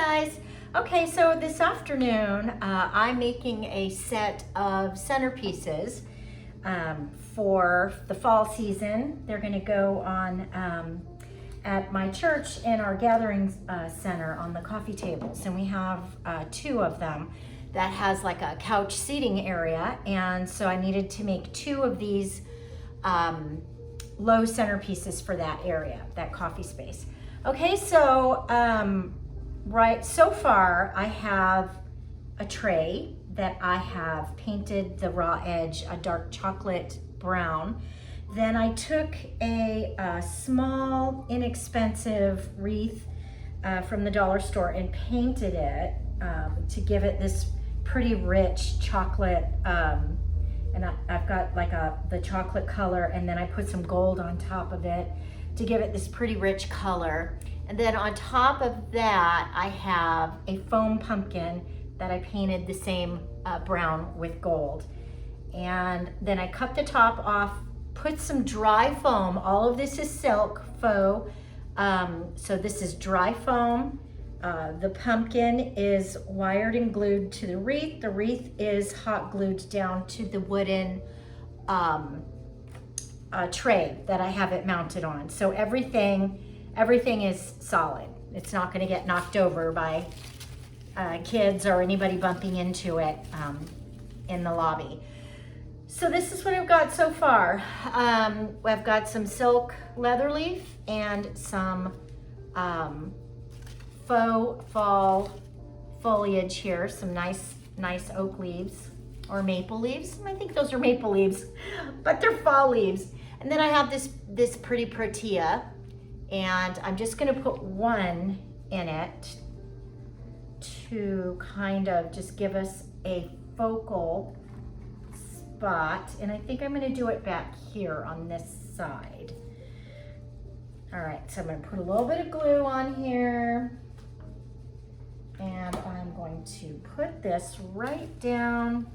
guys. Okay, so this afternoon I'm making a set of centerpieces for the fall season. They're going to go on at my church in our gathering center on the coffee tables, and we have two of them that has like a couch seating area, and so I needed to make two of these low centerpieces for that area, that coffee space. Okay, so right, so far I have a tray that I have painted the raw edge a dark chocolate brown. Then I took a small, inexpensive wreath from the dollar store and painted it to give it this pretty rich chocolate, and I've got like the chocolate color, and then I put some gold on top of it to give it this pretty rich color. And then on top of that, I have a foam pumpkin that I painted the same brown with gold. And then I cut the top off, put some dry foam. All of this is silk faux. So this is dry foam. The pumpkin is wired and glued to the wreath. The wreath is hot glued down to the wooden tray that I have it mounted on. So everything is solid. It's not going to get knocked over by kids or anybody bumping into it in the lobby. So this is what I've got so far. I've got some silk leather leaf and some faux fall foliage here, some nice oak leaves or maple leaves. I think those are maple leaves, but they're fall leaves. And then I have this pretty protea, and I'm just gonna put one in it to kind of just give us a focal spot. And I think I'm gonna do it back here on this side. All right, so I'm gonna put a little bit of glue on here, and I'm going to put this right down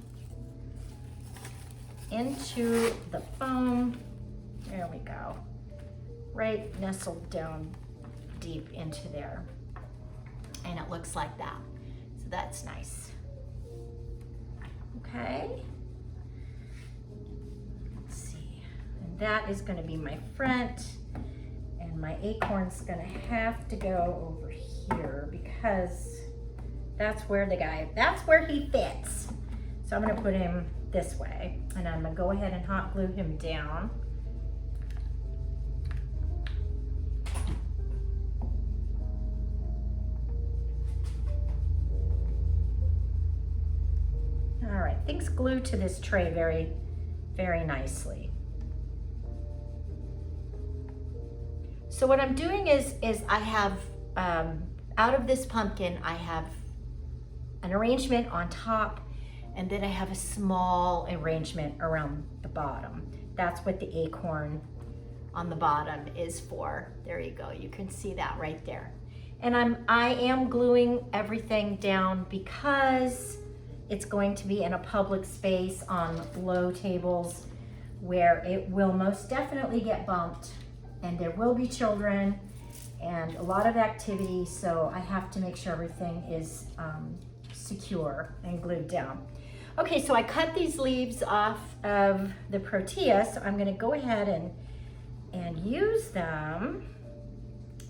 into the foam. There we go. Right nestled down deep into there. And it looks like that. So that's nice. Okay. Let's see. And that is going to be my front. And my acorn's going to have to go over here because that's where he fits. So I'm going to put him this way. And I'm going to go ahead and hot glue him down. All right, things glue to this tray very, very nicely. So what I'm doing is I have, out of this pumpkin, I have an arrangement on top, and then I have a small arrangement around the bottom. That's what the acorn on the bottom is for. There you go, you can see that right there. And I am gluing everything down because it's going to be in a public space on low tables where it will most definitely get bumped, and there will be children and a lot of activity, so I have to make sure everything is secure and glued down. Okay, so I cut these leaves off of the protea, so I'm gonna go ahead and use them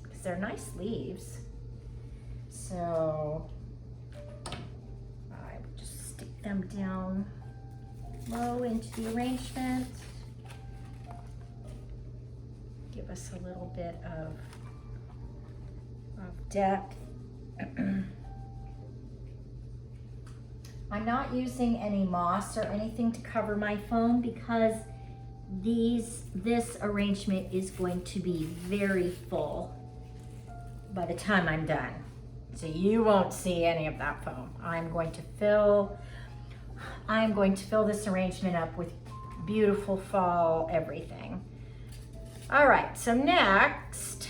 because they're nice leaves. So stick them down low into the arrangement. Give us a little bit of depth. I'm not using any moss or anything to cover my foam because this arrangement is going to be very full by the time I'm done. So you won't see any of that foam. I'm going to fill this arrangement up with beautiful fall everything. All right, so next,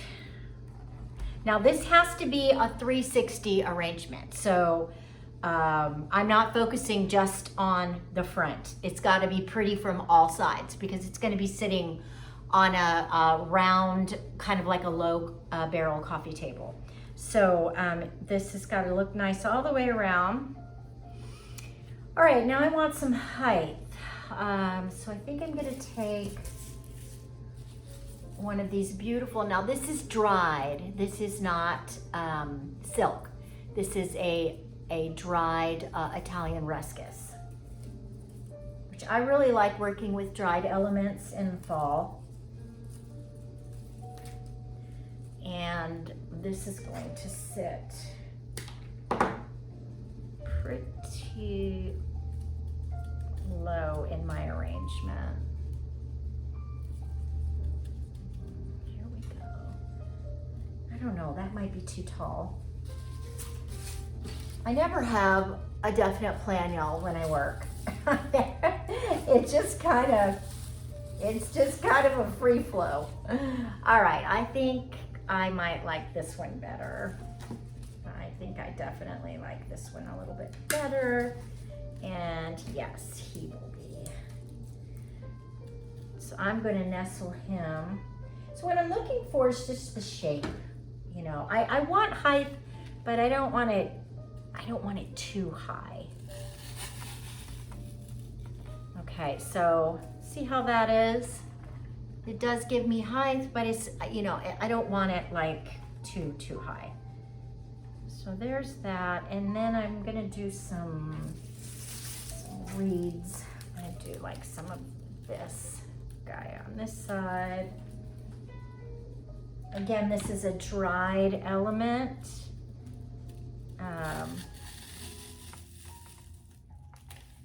now this has to be a 360 arrangement. So I'm not focusing just on the front. It's got to be pretty from all sides because it's going to be sitting on a round, kind of like a low barrel coffee table. So this has got to look nice all the way around. All right, now I want some height. So I think I'm gonna take one of these beautiful, now this is dried. This is not silk. This is a dried Italian ruscus, which I really like working with dried elements in the fall. And this is going to sit pretty low in my arrangement. Here we go. I don't know, that might be too tall. I never have a definite plan, y'all, when I work. It's just kind of a free flow. All right, I think I might like this one better. I think I definitely like this one a little bit better. And yes, he will be. So I'm gonna nestle him. So what I'm looking for is just the shape. You know, I want height, but I don't want it too high. Okay, so see how that is? It does give me height, but it's, you know, I don't want it like too high. So there's that, and then I'm gonna do some reeds. I'm gonna do like some of this guy on this side. Again, this is a dried element.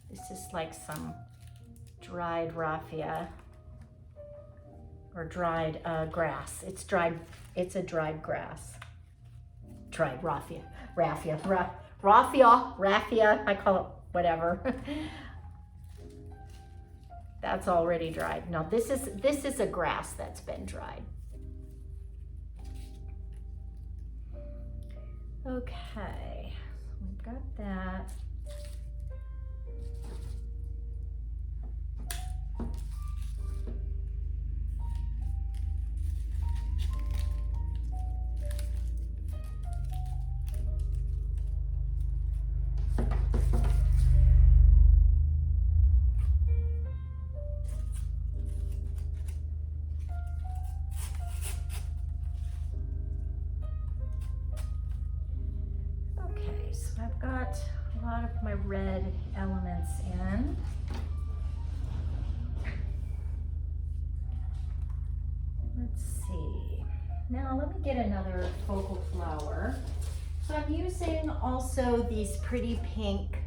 This is like some dried raffia or dried grass. It's a dried grass. Dried raffia, I call it whatever. That's already dried. Now this is a grass that's been dried. Okay, so we've got that. I've got a lot of my red elements in. Let's see. Now let me get another focal flower. So I'm using also these pretty pink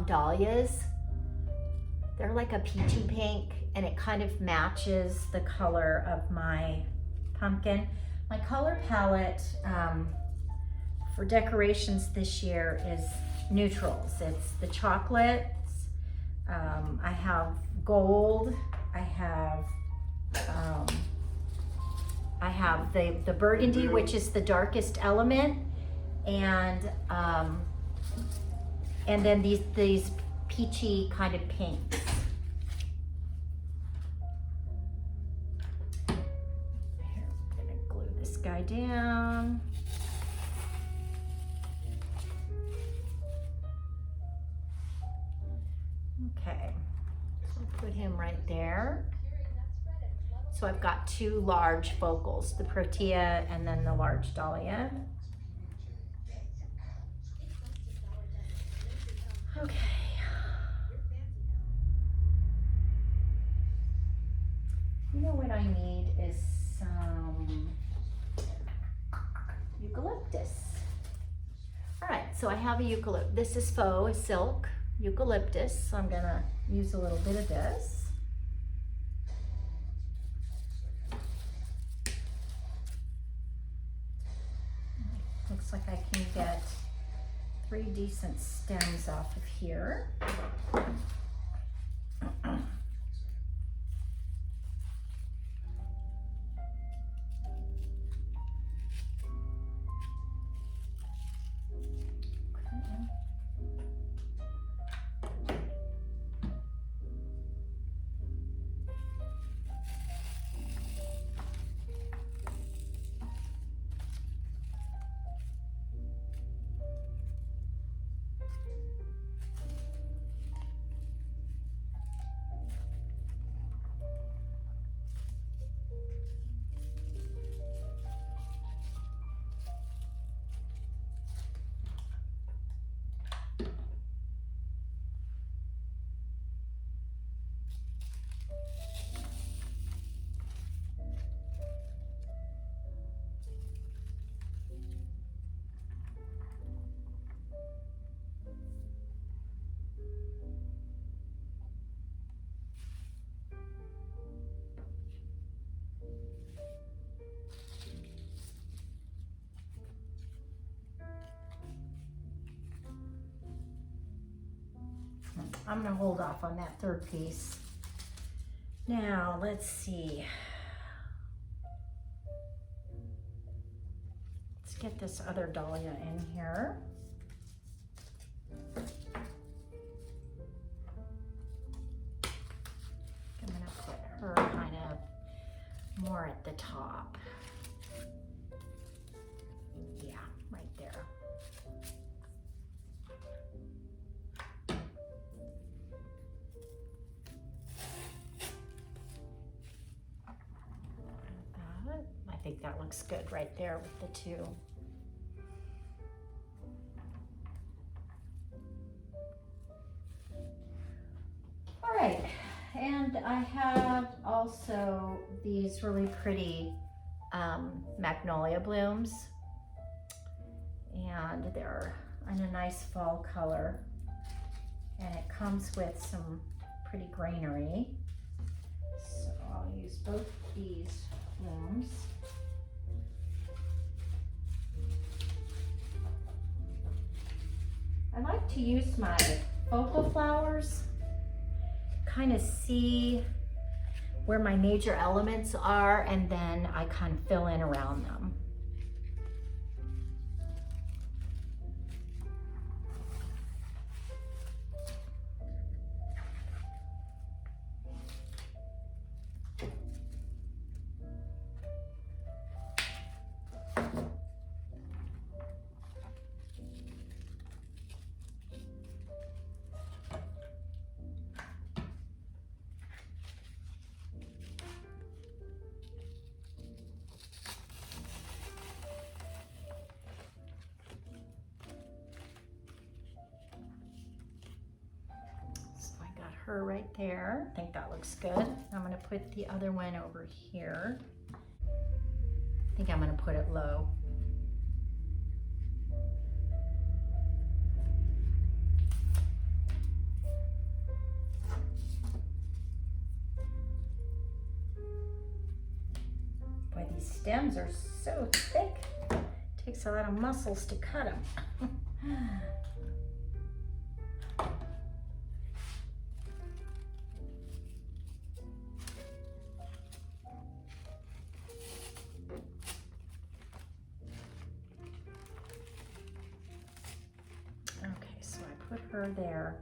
dahlias. They're like a peachy pink, and it kind of matches the color of my pumpkin. My color palette for decorations this year is neutrals. It's the chocolates. I have gold. I have the burgundy, which is the darkest element, and then these peachy kind of pinks. Here, I'm gonna glue this guy down. Okay, so I'll put him right there. So I've got two large focals, the protea and then the large dahlia. Okay. You know what I need is some eucalyptus. All right, so I have a eucalyptus. This is faux, silk eucalyptus. So I'm gonna use a little bit of this. Looks like I can get 3 decent stems off of here. I'm gonna hold off on that third piece. Now, let's see. Let's get this other dahlia in here. I'm gonna put her kind of more at the top. Yeah, right there. I think that looks good right there with the two. All right, and I have also these really pretty magnolia blooms, and they're in a nice fall color, and it comes with some pretty greenery. So I'll use both these blooms. I like to use my focal flowers, kind of see where my major elements are, and then I kind of fill in around them. Her right there. I think that looks good. I'm going to put the other one over here. I think I'm going to put it low. Boy, these stems are so thick. It takes a lot of muscles to cut them. Put her there,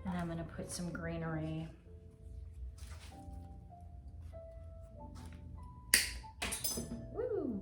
and I'm going to put some greenery. Woo!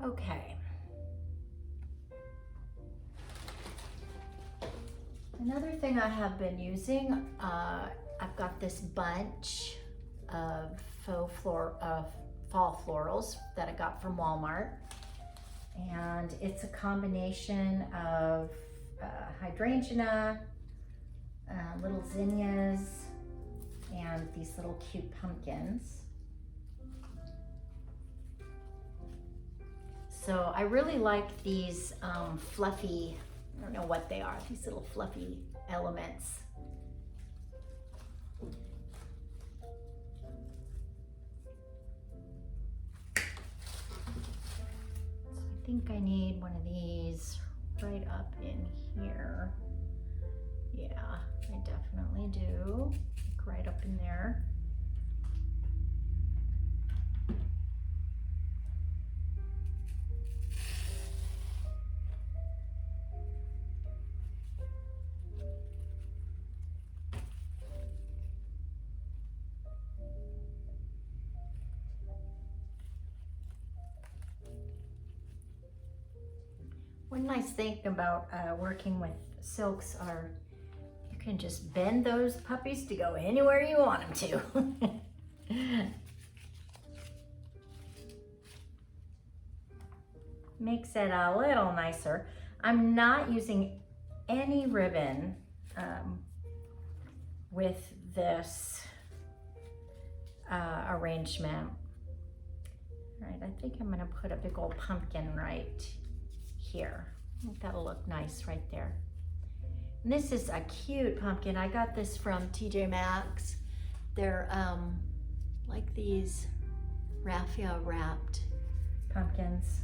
Okay. Another thing I have been using, I've got this bunch of fall florals that I got from Walmart, and it's a combination of hydrangea, little zinnias, and these little cute pumpkins. So I really like these fluffy, I don't know what they are, these little fluffy elements. So I think I need one of these right up in here. Yeah, I definitely do. Right up in there. One nice thing about working with silks are you can just bend those puppies to go anywhere you want them to. Makes it a little nicer. I'm not using any ribbon with this arrangement. All right, I think I'm gonna put a big old pumpkin right here. I think that'll look nice right there. And this is a cute pumpkin. I got this from TJ Maxx. They're like these raffia wrapped pumpkins.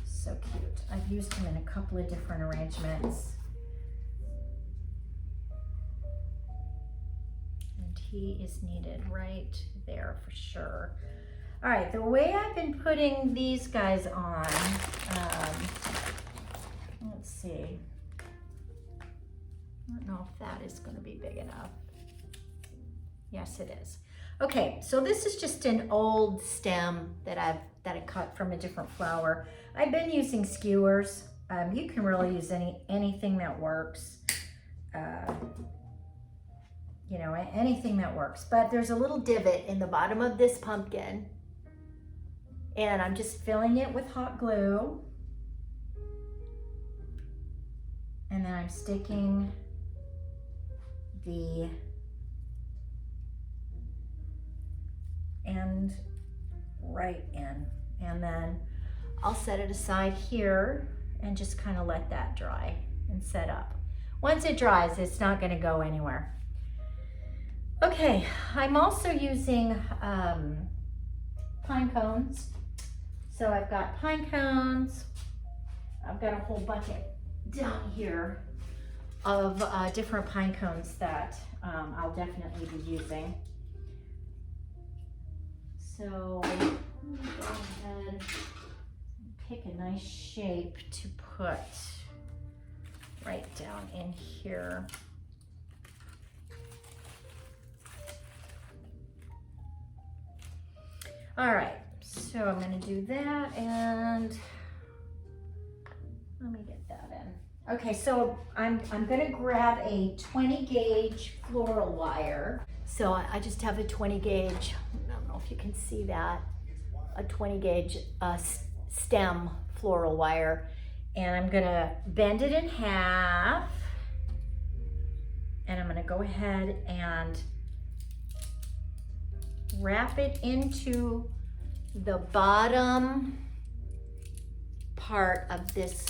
So cute. I've used them in a couple of different arrangements. And he is needed right there for sure. All right, the way I've been putting these guys on, let's see. I don't know if that is going to be big enough. Yes, it is. Okay, so this is just an old stem that I cut from a different flower. I've been using skewers. You can really use anything that works. You know, anything that works. But there's a little divot in the bottom of this pumpkin, and I'm just filling it with hot glue. And then I'm sticking the end right in, and then I'll set it aside here and just kind of let that dry and set up. Once it dries, it's not going to go anywhere. Okay, I'm also using pine cones. So I've got pine cones. I've got a whole bucket down here of different pine cones that I'll definitely be using. So let me go ahead and pick a nice shape to put right down in here. All right, so I'm gonna do that, and let me get that in. Okay, so I'm gonna grab a 20 gauge floral wire. So I just have a 20 gauge, I don't know if you can see that, a 20 gauge stem floral wire. And I'm gonna bend it in half. And I'm gonna go ahead and wrap it into the bottom part of this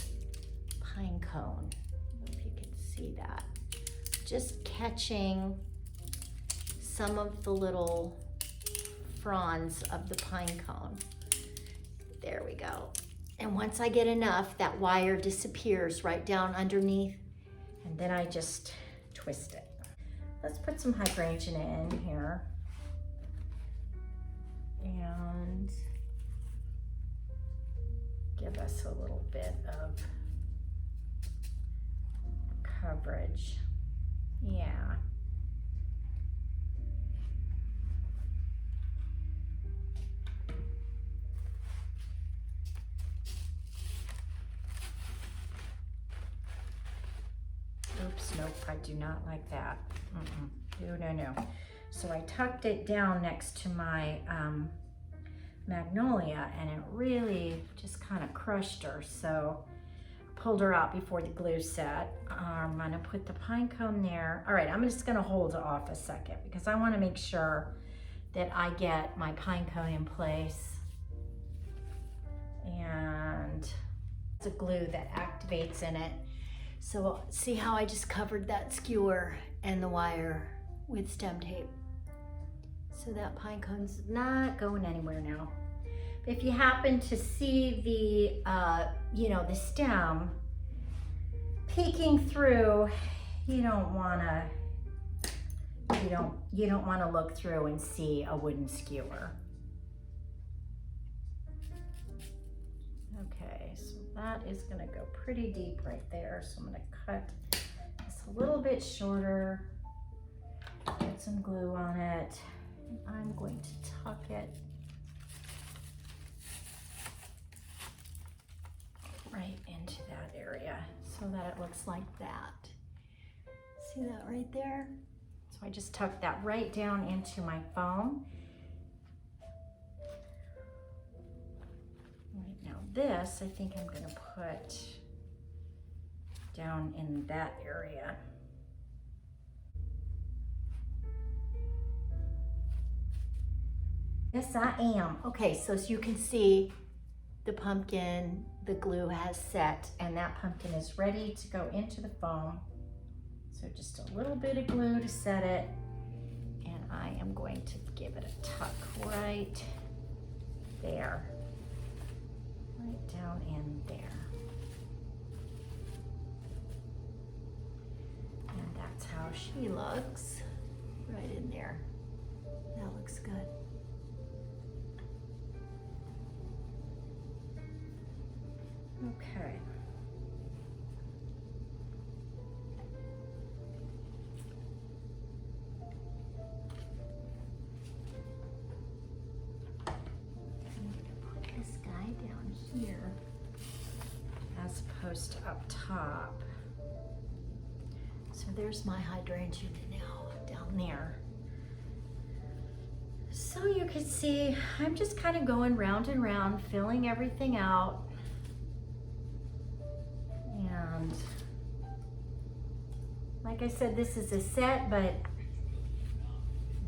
pine cone. I don't know if you can see that. Just catching some of the little fronds of the pine cone. There we go. And once I get enough, that wire disappears right down underneath, and then I just twist it. Let's put some hydrangea in here. And give us a little bit of coverage. Yeah. Oops, nope, I do not like that. No. So I tucked it down next to my magnolia, and it really just kind of crushed her. So pulled her out before the glue set. I'm gonna put the pine cone there. All right, I'm just gonna hold it off a second because I wanna make sure that I get my pine cone in place. And it's a glue that activates in it. So see how I just covered that skewer and the wire with stem tape. So that pine cone's not going anywhere now. If you happen to see the, the stem peeking through, you don't wanna look through and see a wooden skewer. Okay, so that is gonna go pretty deep right there. So I'm gonna cut this a little bit shorter, put some glue on it. I'm going to tuck it right into that area so that it looks like that. See that right there? So I just tucked that right down into my foam. Right now this, I think I'm gonna put down in that area. Yes, I am. Okay, so as you can see, the pumpkin, the glue has set, and that pumpkin is ready to go into the foam. So just a little bit of glue to set it, and I am going to give it a tuck right there, right down in there. And that's how she looks, right in there. That looks good. Okay. I'm going to put this guy down here as opposed to up top. So there's my hydrangea now down there. So you can see I'm just kind of going round and round, filling everything out. And like I said, this is a set, but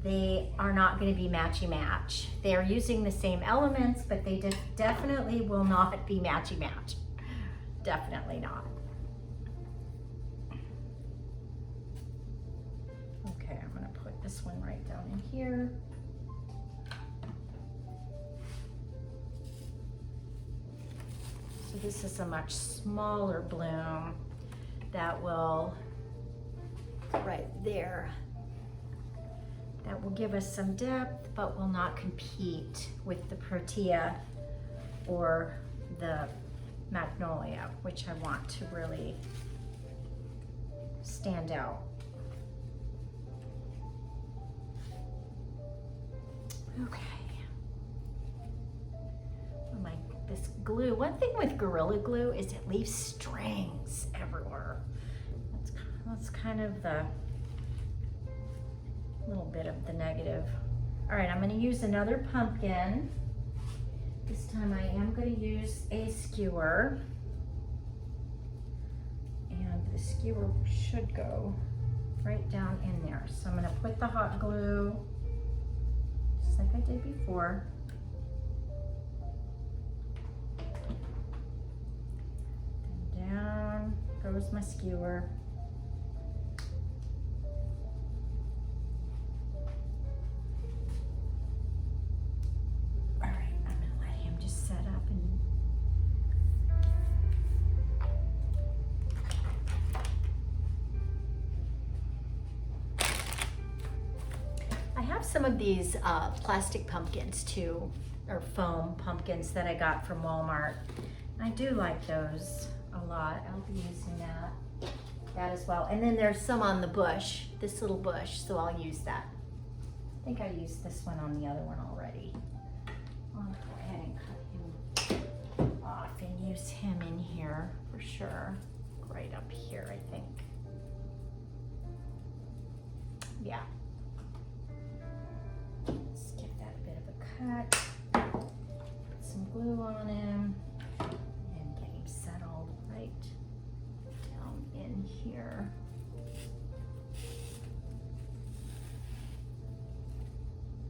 they are not going to be matchy-match. They are using the same elements, but they definitely will not be matchy-match. Definitely not. Okay, I'm going to put this one right down in here. So this is a much smaller bloom that will, right there, that will give us some depth, but will not compete with the protea or the magnolia, which I want to really stand out. Okay. This glue, one thing with Gorilla Glue is it leaves strings everywhere. That's kind of the little bit of the negative. All right, I'm going to use another pumpkin. This time I am going to use a skewer. And the skewer should go right down in there. So I'm going to put the hot glue, just like I did before. Down goes my skewer. All right, I'm gonna let him just set up and I have some of these plastic pumpkins too, or foam pumpkins that I got from Walmart. I do like those a lot. I'll be using that as well. And then there's some on the bush, this little bush, so I'll use that. I think I used this one on the other one already. I'll go ahead and cut him off and use him in here for sure. Right up here, I think. Yeah. Let's give that a bit of a cut. Put some glue on him. Here.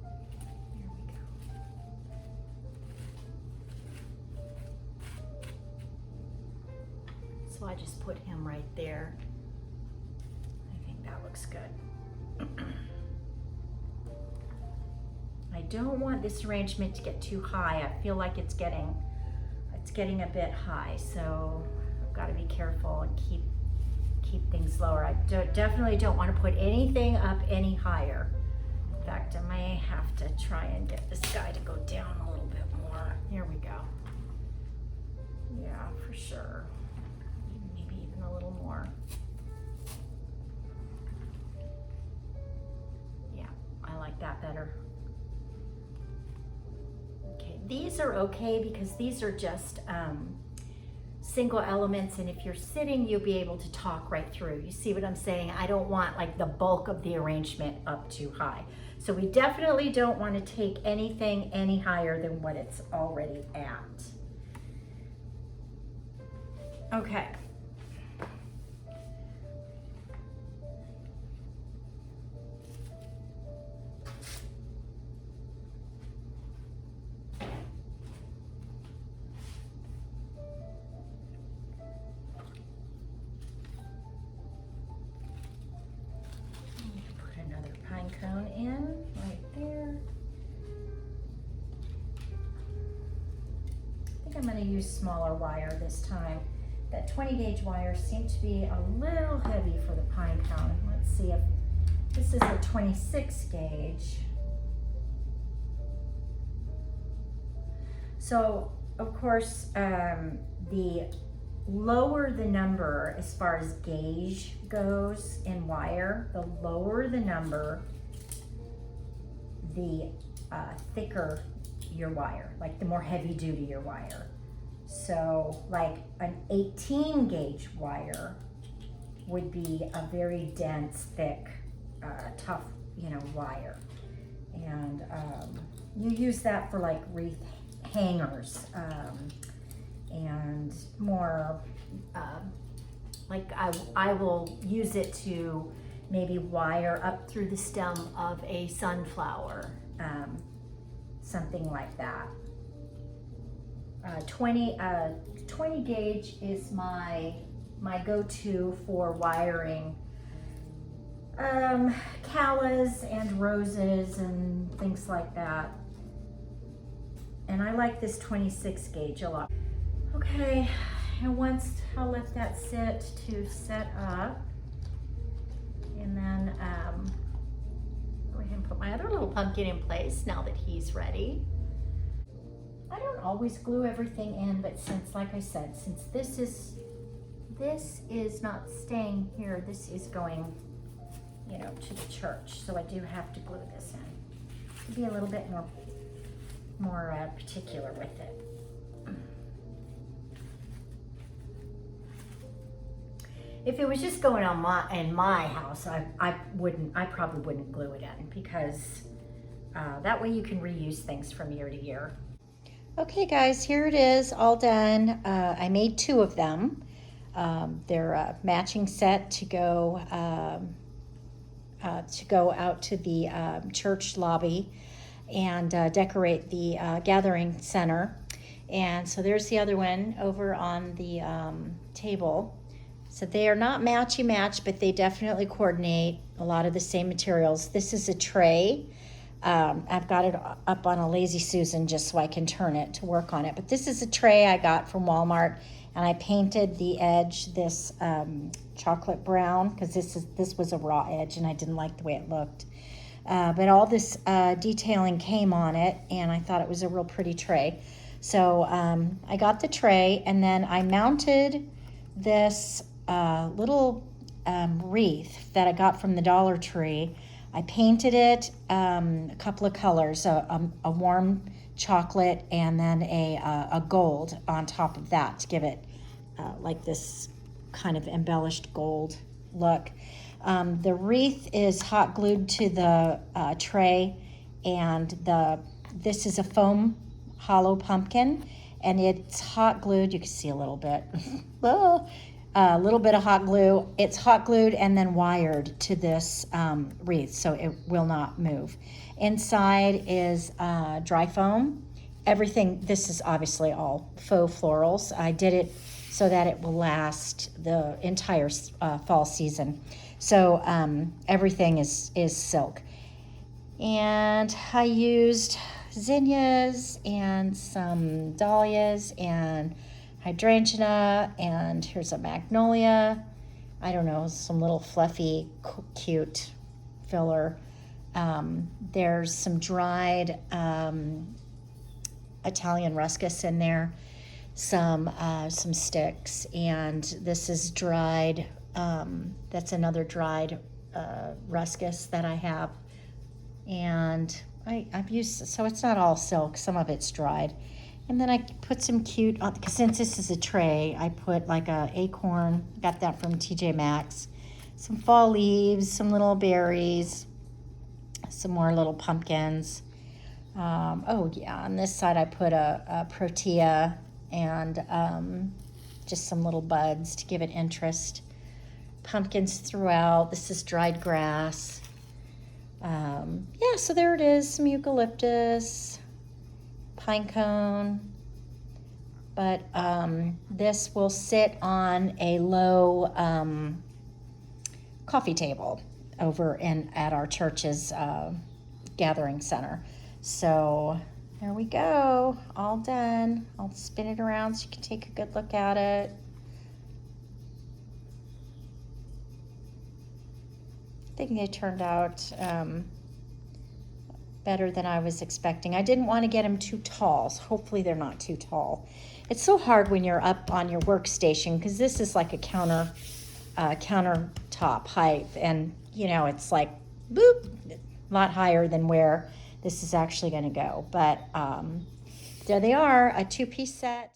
There we go. So I just put him right there. I think that looks good. I don't want this arrangement to get too high. I feel like it's getting a bit high, so I've got to be careful and keep things lower. I definitely don't want to put anything up any higher. In fact, I may have to try and get this guy to go down a little bit more. There we go. Yeah, for sure. Maybe even a little more. Yeah, I like that better. Okay, these are okay because these are just single elements, and if you're sitting, you'll be able to talk right through. You see what I'm saying? I don't want like the bulk of the arrangement up too high. So we definitely don't want to take anything any higher than what it's already at. Okay. Pine cone in right there. I think I'm going to use smaller wire this time. That 20 gauge wire seemed to be a little heavy for the pine cone. Let's see if this is a 26 gauge. So of course, the lower the number as far as gauge goes in wire, the lower the number, the thicker your wire, like the more heavy duty your wire. So like an 18 gauge wire would be a very dense, thick, tough, wire. And you use that for like wreath hangers, and more like I will use it to maybe wire up through the stem of a sunflower, something like that. 20 gauge is my go-to for wiring callas and roses and things like that. And I like this 26 gauge a lot. Okay, and once I'll let that sit to set up, and then go ahead and put my other little pumpkin in place now that he's ready. I don't always glue everything in, but since, like I said, since this is not staying here, this is going, to the church, so I do have to glue this in to be a little bit more particular with it. If it was just going on in my house, I probably wouldn't glue it in, because that way you can reuse things from year to year. Okay guys, here it is, all done. I made 2 of them. They're a matching set to go out to the church lobby and decorate the gathering center. And so there's the other one over on the table. So they are not matchy-match, but they definitely coordinate a lot of the same materials. This is a tray. I've got it up on a Lazy Susan just so I can turn it to work on it. But this is a tray I got from Walmart, and I painted the edge this chocolate brown, because this was a raw edge and I didn't like the way it looked. But all this detailing came on it, and I thought it was a real pretty tray. So I got the tray, and then I mounted this little wreath that I got from the Dollar Tree. I painted it a couple of colors, a warm chocolate and then a gold on top of that to give it like this kind of embellished gold look. The wreath is hot glued to the tray, and this is a foam hollow pumpkin, and it's hot glued. You can see a little bit. A little bit of hot glue. It's hot glued and then wired to this wreath, so it will not move. Inside is dry foam. Everything, this is obviously all faux florals. I did it so that it will last the entire fall season. So everything is silk. And I used zinnias and some dahlias and hydrangea, and here's a magnolia. I don't know, some little fluffy, cute filler. There's some dried Italian ruscus in there, some sticks, and this is dried. That's another dried ruscus that I have, and I've used, so it's not all silk. Some of it's dried. And then I put some cute, because since this is a tray, I put like a acorn, got that from TJ Maxx, some fall leaves, some little berries, some more little pumpkins. Oh yeah, on this side I put a protea and just some little buds to give it interest. Pumpkins throughout. This is dried grass. Yeah, so there it is, some eucalyptus, pine cone. But this will sit on a low coffee table over at our church's gathering center. So there we go, all done. I'll spin it around so you can take a good look at it. I think they turned out better than I was expecting. I didn't want to get them too tall, so hopefully they're not too tall. It's so hard when you're up on your workstation because this is like a countertop height, and you know it's like boop, a lot higher than where this is actually going to go. But there they are, a 2-piece set.